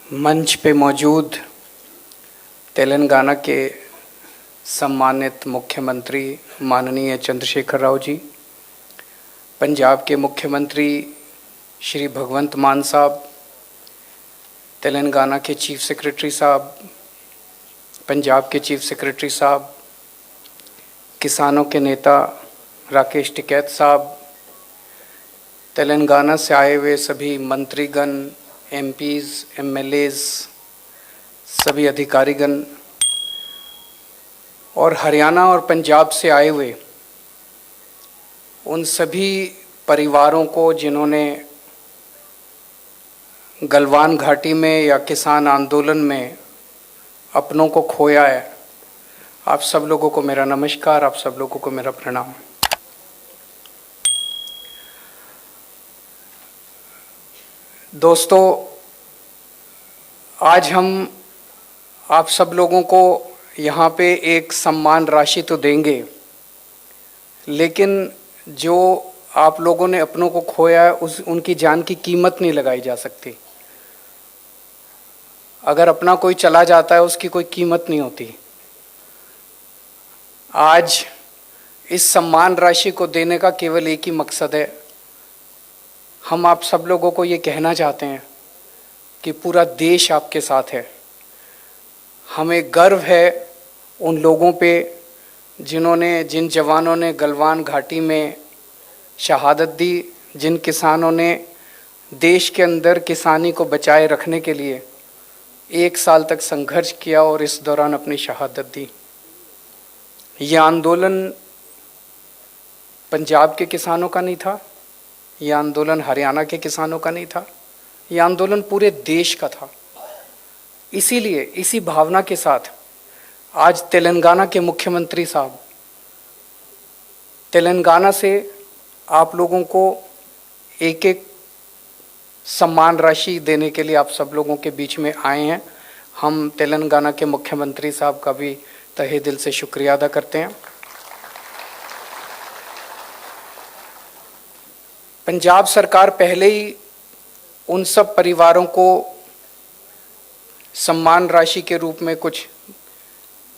मंच पे मौजूद तेलंगाना के सम्मानित मुख्यमंत्री माननीय चंद्रशेखर राव जी, पंजाब के मुख्यमंत्री श्री भगवंत मान साहब, तेलंगाना के चीफ सेक्रेटरी साहब, पंजाब के चीफ सेक्रेटरी साहब, किसानों के नेता राकेश टिकैत साहब, तेलंगाना से आए हुए सभी मंत्रीगण, एमपीज़, एमएलएज़, सभी अधिकारीगण और हरियाणा और पंजाब से आए हुए उन सभी परिवारों को जिन्होंने गलवान घाटी में या किसान आंदोलन में अपनों को खोया है, आप सब लोगों को मेरा नमस्कार, आप सब लोगों को मेरा प्रणाम। दोस्तों, आज हम आप सब लोगों को यहाँ पे एक सम्मान राशि तो देंगे, लेकिन जो आप लोगों ने अपनों को खोया है उनकी जान की कीमत नहीं लगाई जा सकती। अगर अपना कोई चला जाता है उसकी कोई कीमत नहीं होती। आज इस सम्मान राशि को देने का केवल एक ही मकसद है। हम आप सब लोगों को ये कहना चाहते हैं कि पूरा देश आपके साथ है। हमें गर्व है उन लोगों पे जिन जवानों ने गलवान घाटी में शहादत दी, जिन किसानों ने देश के अंदर किसानी को बचाए रखने के लिए 1 साल तक संघर्ष किया और इस दौरान अपनी शहादत दी। ये आंदोलन पंजाब के किसानों का नहीं था, ये आंदोलन हरियाणा के किसानों का नहीं था, ये आंदोलन पूरे देश का था। इसीलिए इसी भावना के साथ आज तेलंगाना के मुख्यमंत्री साहब तेलंगाना से आप लोगों को एक एक सम्मान राशि देने के लिए आप सब लोगों के बीच में आए हैं। हम तेलंगाना के मुख्यमंत्री साहब का भी तहे दिल से शुक्रिया अदा करते हैं। पंजाब सरकार पहले ही उन सब परिवारों को सम्मान राशि के रूप में कुछ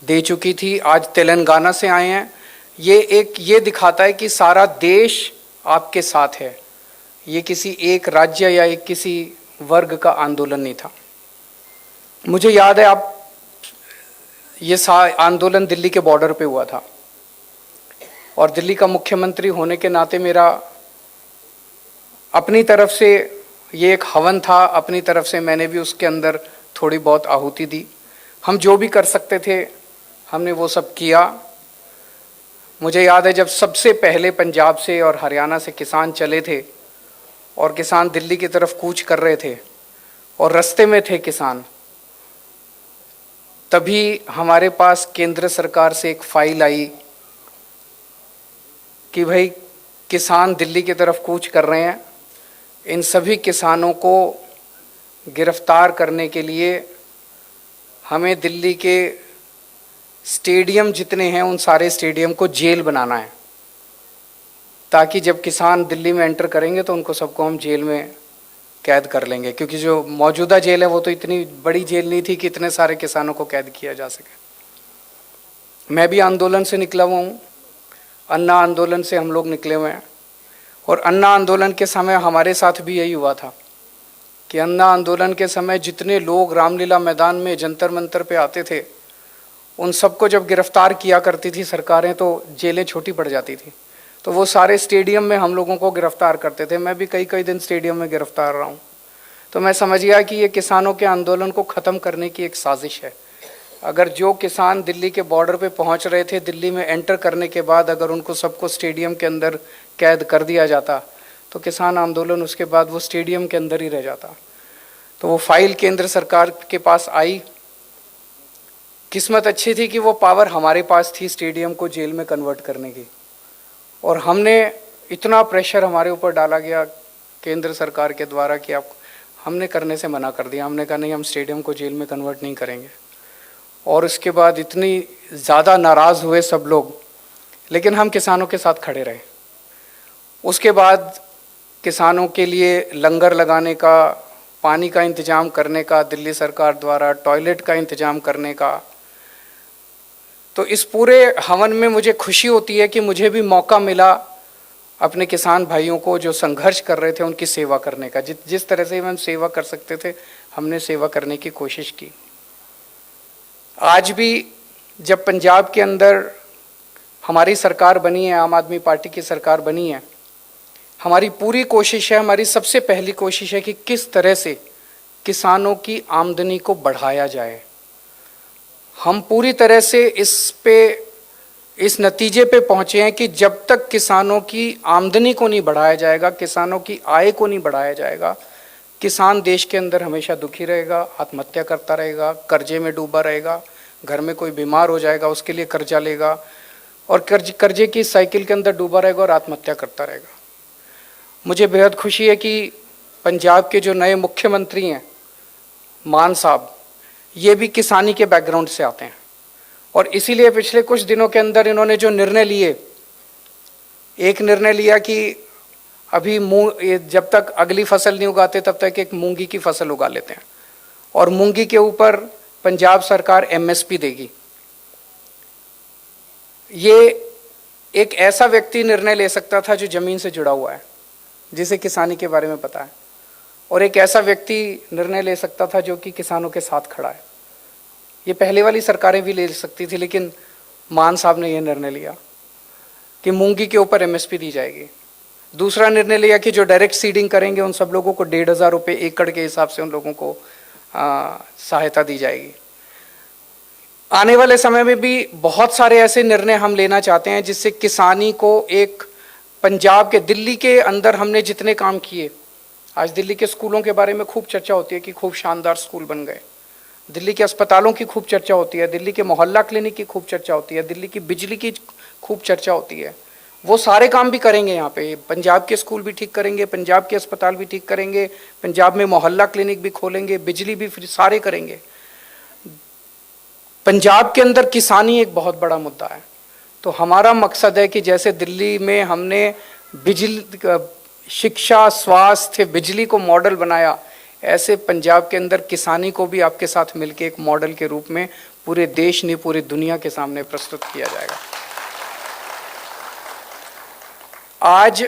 दे चुकी थी। आज तेलंगाना से आए हैं, ये दिखाता है कि सारा देश आपके साथ है। ये किसी एक राज्य या एक किसी वर्ग का आंदोलन नहीं था। मुझे याद है ये आंदोलन दिल्ली के बॉर्डर पे हुआ था और दिल्ली का मुख्यमंत्री होने के नाते मेरा अपनी तरफ से ये एक हवन था। अपनी तरफ से मैंने भी उसके अंदर थोड़ी बहुत आहुति दी। हम जो भी कर सकते थे हमने वो सब किया। मुझे याद है जब सबसे पहले पंजाब से और हरियाणा से किसान चले थे और किसान दिल्ली की तरफ कूच कर रहे थे और रास्ते में थे किसान, तभी हमारे पास केंद्र सरकार से एक फाइल आई कि भाई किसान दिल्ली की तरफ कूच कर रहे हैं, इन सभी किसानों को गिरफ्तार करने के लिए हमें दिल्ली के स्टेडियम जितने हैं उन सारे स्टेडियम को जेल बनाना है, ताकि जब किसान दिल्ली में एंटर करेंगे तो उनको सबको हम जेल में कैद कर लेंगे। क्योंकि जो मौजूदा जेल है वो तो इतनी बड़ी जेल नहीं थी कि इतने सारे किसानों को कैद किया जा सके। मैं भी आंदोलन से निकला हुआ हूँ, अन्ना आंदोलन से हम लोग निकले हुए हैं और अन्ना आंदोलन के समय हमारे साथ भी यही हुआ था कि अन्ना आंदोलन के समय जितने लोग रामलीला मैदान में जंतर मंतर पे आते थे उन सबको जब गिरफ्तार किया करती थी सरकारें तो जेलें छोटी पड़ जाती थी। तो वो सारे स्टेडियम में हम लोगों को गिरफ्तार करते थे। मैं भी कई दिन स्टेडियम में गिरफ्तार रहा हूँ। तो मैं समझ गया कि ये किसानों के आंदोलन को ख़त्म करने की एक साजिश है। अगर जो किसान दिल्ली के बॉर्डर पे पहुंच रहे थे, दिल्ली में एंटर करने के बाद अगर उनको सबको स्टेडियम के अंदर कैद कर दिया जाता तो किसान आंदोलन उसके बाद वो स्टेडियम के अंदर ही रह जाता। तो वो फाइल केंद्र सरकार के पास आई। किस्मत अच्छी थी कि वो पावर हमारे पास थी स्टेडियम को जेल में कन्वर्ट करने की, और हमने इतना प्रेशर हमारे ऊपर डाला गया केंद्र सरकार के द्वारा कि हमने करने से मना कर दिया। हमने कहा नहीं, हम स्टेडियम को जेल में कन्वर्ट नहीं करेंगे। और उसके बाद इतनी ज़्यादा नाराज़ हुए सब लोग, लेकिन हम किसानों के साथ खड़े रहे। उसके बाद किसानों के लिए लंगर लगाने का पानी का इंतज़ाम करने का दिल्ली सरकार द्वारा, टॉयलेट का इंतज़ाम करने का। तो इस पूरे हवन में मुझे खुशी होती है कि मुझे भी मौका मिला अपने किसान भाइयों को जो संघर्ष कर रहे थे उनकी सेवा करने का। जिस तरह से हम सेवा कर सकते थे हमने सेवा करने की कोशिश की। आज भी जब पंजाब के अंदर हमारी सरकार बनी है, आम आदमी पार्टी की सरकार बनी है, हमारी पूरी कोशिश है, हमारी सबसे पहली कोशिश है कि किस तरह से किसानों की आमदनी को बढ़ाया जाए। हम पूरी तरह से इस नतीजे पे पहुंचे हैं कि जब तक किसानों की आमदनी को नहीं बढ़ाया जाएगा, किसानों की आय को नहीं बढ़ाया जाएगा, किसान देश के अंदर हमेशा दुखी रहेगा, आत्महत्या करता रहेगा, कर्जे में डूबा रहेगा, घर में कोई बीमार हो जाएगा उसके लिए कर्जा लेगा और कर्जे की साइकिल के अंदर डूबा रहेगा और आत्महत्या करता रहेगा। मुझे बेहद खुशी है कि पंजाब के जो नए मुख्यमंत्री हैं मान साहब, ये भी किसानी के बैकग्राउंड से आते हैं और इसीलिए पिछले कुछ दिनों के अंदर इन्होंने जो निर्णय लिए, एक निर्णय लिया कि अभी जब तक अगली फसल नहीं उगाते तब तक एक मूंगी की फसल उगा लेते हैं और मूंगी के ऊपर पंजाब सरकार एमएसपी देगी। ये एक ऐसा व्यक्ति निर्णय ले सकता था जो जमीन से जुड़ा हुआ है, जिसे किसानी के बारे में पता है, और एक ऐसा व्यक्ति निर्णय ले सकता था जो कि किसानों के साथ खड़ा है। ये पहले वाली सरकारें भी ले सकती थी, लेकिन मान साहब ने यह निर्णय लिया कि मूंगी के ऊपर एमएसपी दी जाएगी। दूसरा निर्णय लिया कि जो डायरेक्ट सीडिंग करेंगे उन सब लोगों को 1,500 रुपये एकड़ के हिसाब से उन लोगों को सहायता दी जाएगी। आने वाले समय में भी बहुत सारे ऐसे निर्णय हम लेना चाहते हैं जिससे किसानी को एक पंजाब के, दिल्ली के अंदर हमने जितने काम किए, आज दिल्ली के स्कूलों के बारे में खूब चर्चा होती है कि खूब शानदार स्कूल बन गए, दिल्ली के अस्पतालों की खूब चर्चा होती है, दिल्ली के मोहल्ला क्लिनिक की खूब चर्चा होती है, दिल्ली की बिजली की खूब चर्चा होती है। वो सारे काम भी करेंगे यहाँ पे, पंजाब के स्कूल भी ठीक करेंगे, पंजाब के अस्पताल भी ठीक करेंगे, पंजाब में मोहल्ला क्लिनिक भी खोलेंगे, बिजली भी फ्री, सारे करेंगे। पंजाब के अंदर किसानी एक बहुत बड़ा मुद्दा है। तो हमारा मकसद है कि जैसे दिल्ली में हमने बिजली, शिक्षा, स्वास्थ्य, बिजली को मॉडल बनाया, ऐसे पंजाब के अंदर किसानी को भी आपके साथ मिलकर एक मॉडल के रूप में पूरे देश ने, पूरी दुनिया के सामने प्रस्तुत किया जाएगा। आज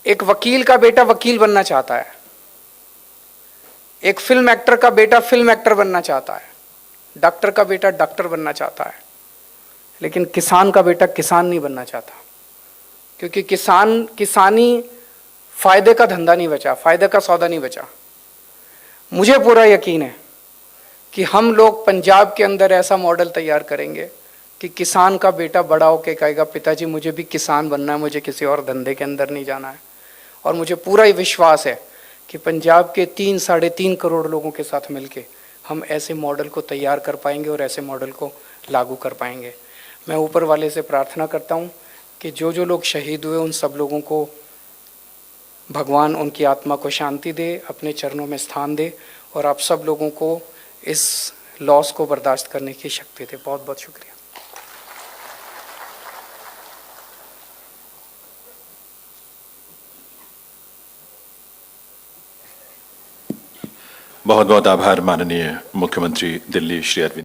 एक वकील का बेटा वकील बनना चाहता है, एक फिल्म एक्टर का बेटा फिल्म एक्टर बनना चाहता है, डॉक्टर का बेटा डॉक्टर बनना चाहता है, लेकिन किसान का बेटा किसान नहीं बनना चाहता, क्योंकि किसानी फायदे का धंधा नहीं बचा, फायदे का सौदा नहीं बचा। मुझे पूरा यकीन है कि हम लोग पंजाब के अंदर ऐसा मॉडल तैयार करेंगे कि किसान का बेटा बड़ा होकर कहेगा, पिताजी मुझे भी किसान बनना है, मुझे किसी और धंधे के अंदर नहीं जाना है। और मुझे पूरा विश्वास है कि पंजाब के 3-3.5 करोड़ लोगों के साथ मिलके हम ऐसे मॉडल को तैयार कर पाएंगे और ऐसे मॉडल को लागू कर पाएंगे। मैं ऊपर वाले से प्रार्थना करता हूँ कि जो जो लोग शहीद हुए उन सब लोगों को भगवान उनकी आत्मा को शांति दे, अपने चरणों में स्थान दे और आप सब लोगों को इस लॉस को बर्दाश्त करने की शक्ति दे। बहुत बहुत शुक्रिया। बहुत बहुत आभार माननीय मुख्यमंत्री दिल्ली श्री अरविंद।